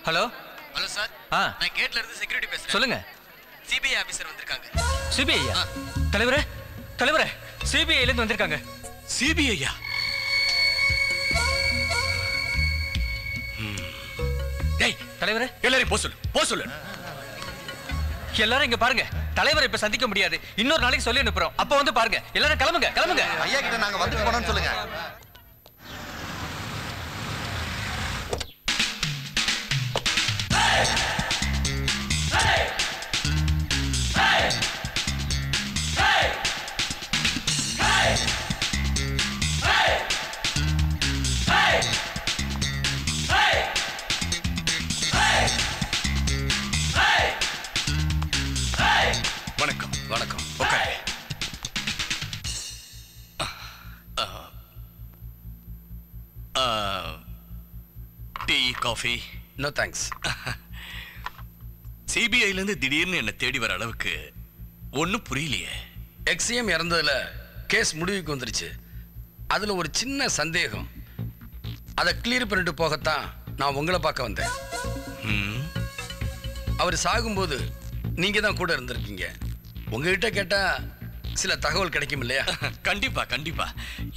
Hello hello sir. நான் கேட்ல இருந்து செக்யூரிட்டி பேசுறேன். சொல்லுங்க. சிபிஐ ஆபீசர் வந்திருக்காங்க. சிபிஐயா? தலைவரே தலைவரே, சிபிஐல இருந்து வந்திருக்காங்க. சிபிஐயா? டேய் தலைவரே, எல்லாரையும் போ சொல்லு. எல்லாரும் இங்க பாருங்க. தலைவரை இப்ப சந்திக்க முடியாது, இன்னொரு நாளைக்கு சொல்லி அனுப்புறோம். அப்ப வந்து பாருங்க. எல்லாரும் கிளம்புங்க. ஐயா கிட்ட நாங்க வந்துட்டு போனோம்னு சொல்லுங்க. வணக்கம். வணக்கம். உட்காரு. Tea coffee? No thanks. சிபிஐல இருந்து திடீர்னு என்ன தேடி வர அளவுக்கு ஒன்னும் புரியலையே. எக்ஸிஎம் இறந்ததுல கேஸ் முடிவுக்கு வந்துருச்சு. அதுல ஒரு சின்ன சந்தேகம், அதை கிளியர் பண்ணிட்டு போகத்தான் நான் உங்களை பார்க்க வந்தேன். அவர் சாகும்போது நீங்க தான் கூட இருந்திருக்கீங்க. உங்ககிட்ட கேட்டா சில தகவல் கிடைக்கும் இல்லையா? கண்டிப்பா.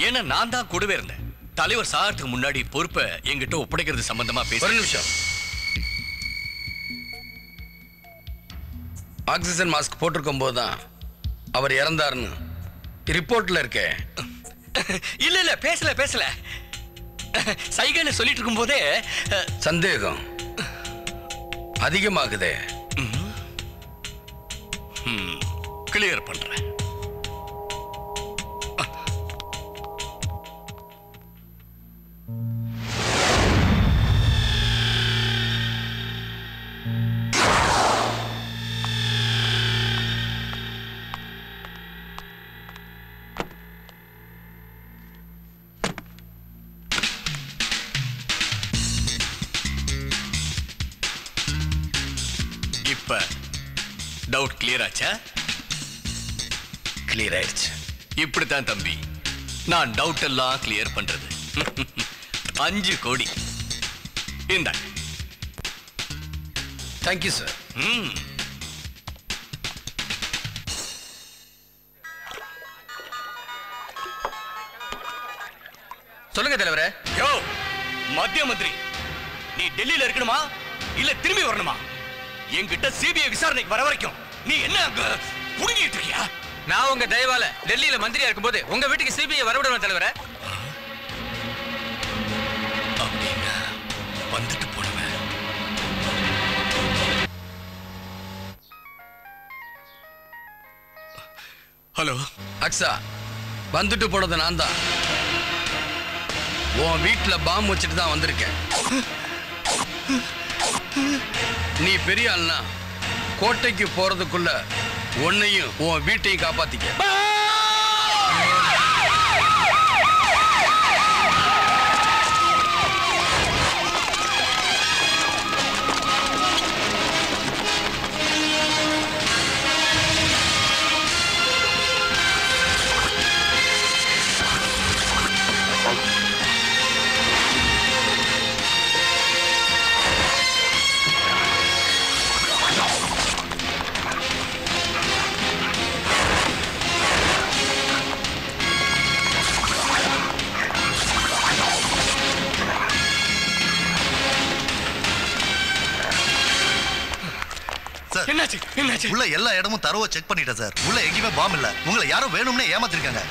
ஏன்னா நான் தான் கூடவே இருந்தேன். தலைவர் சாகிறதுக்கு முன்னாடி பொறுப்பை என்கிட்ட ஒப்படைக்கிறது சம்பந்தமா பேச. ஒரு நிமிஷம். ஆக்சிஜன் மாஸ்க் போட்டிருக்கும் போதுதான் அவர் இறந்தாருன்னு ரிப்போர்ட்ல இருக்கே. இல்ல பேசல. சைகைன்னு சொல்லிட்டு இருக்கும் போதே சந்தேகம் அதிகமாகுதே. கிளியர் பண்றேன். இப்ப டவுட் கிளியர் ஆச்சா? கிளியர் ஆயிடுச்சு. இப்படித்தான் தம்பி நான் டவுட் எல்லாம் கிளியர் பண்றது. 5 கோடி இந்த. Thank you sir. சொல்லுங்க தலைவரே. யோ மத்திய மந்திரி, நீ டெல்லியில இருக்கணுமா இல்ல திரும்பி வரணுமா? என்கிட்ட சிபிஐ விசாரணைக்கு வர வரைக்கும் நீ என்ன புடுங்கிட்டு இருக்கியா? நான் உங்க தயவால டெல்லியில மந்திரியா இருக்கும்போது உங்க வீட்டுக்கு சிபிஐ வரவிடுவேன் தலைவரே. அப்படின்னா வந்துட்டு போனவன். ஹலோ அக்ஸா, வந்துட்டு போனது நான் தான். உன் வீட்டுல பாம்பு வச்சுட்டு தான் வந்திருக்கேன். நீ பெரிய ஆள்னா கோட்டைக்கு போறதுக்குள்ள உன்னையும் உன் வீட்டையும் காப்பாத்திக்க. என்னாச்சு? உள்ள எல்லா இடமும் தரவா செக் பண்ணிட்டேன் சார். உள்ள எங்கேயுமே பாம் இல்ல. உங்களை யாரோ வேணும்னே ஏமாத்திருக்காங்க.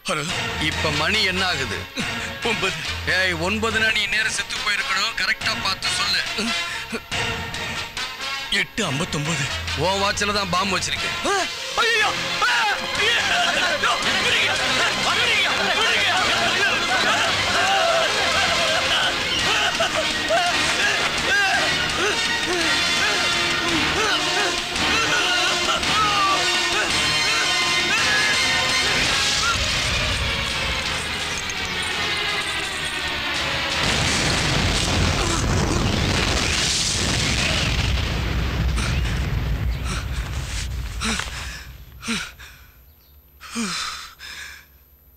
ஹலோ, இப்ப மணி என்ன ஆகுது? 9. ஏய், 9 நீ நேரம் செத்து போயிருக்கணும். கரெக்டா பார்த்து சொல்லு. 8:59. உன் வாட்சில தான் பாம்பு வச்சிருக்கேன். ஐயோ!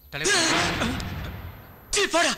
தலைவர் போடா